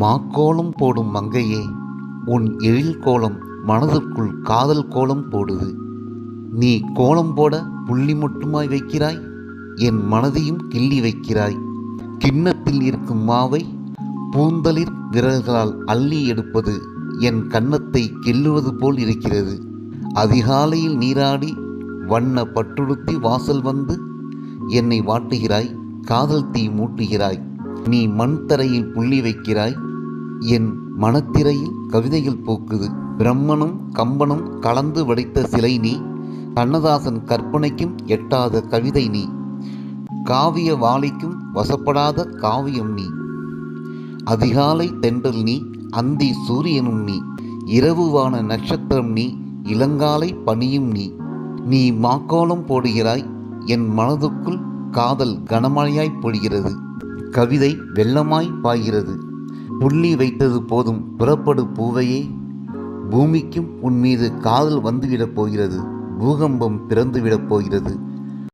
மாக்கோலம் போடும் மங்கையே, உன் எழில் கோலம் மனதிற்குள் காதல் கோலம் போடுது. நீ கோலம் போட புள்ளி மட்டுமாய் வைக்கிறாய், என் மனதையும் கிள்ளி வைக்கிறாய். கிண்ணத்தில் இருக்கும் மாவை பூந்தளிர் விரல்களால் அள்ளி எடுப்பது என் கன்னத்தை கிள்ளுவது போல் இருக்கிறது. அதிகாலையில் நீராடி வண்ண பட்டுடுத்தி வாசல் வந்து என்னை வாட்டுகிறாய், காதல் தீ மூட்டுகிறாய். நீ மண் தரையில் புள்ளி வைக்கிறாய், என் மனத்திரையில் கவிதைகள் பூக்குது. பிரம்மனும் கம்பனும் கலந்து வடித்த சிலை நீ, கண்ணதாசன் கற்பனைக்கும் எட்டாத கவிதை நீ, காவிய வாளிக்கும் வசப்படாத காவியம் நீ. அதிகாலை தென்றல் நீ, அந்தி சூரியனும் நீ, இரவுவான நட்சத்திரம் நீ, இளங்காலை பனியும் நீ. நீ மாக்கோலம் போடுகிறாய், என் மனதுக்குள் காதல் கனமழையாய் பொழிகிறது. கவிதை வெள்ளமாய் பாய்கிறது. புள்ளி வைத்தது போதும் புறப்படு பூவையே, பூமிக்கும் உன் மீது காதல் வந்துவிடப் போகிறது. பூகம்பம் பிறந்துவிடப் போகிறது.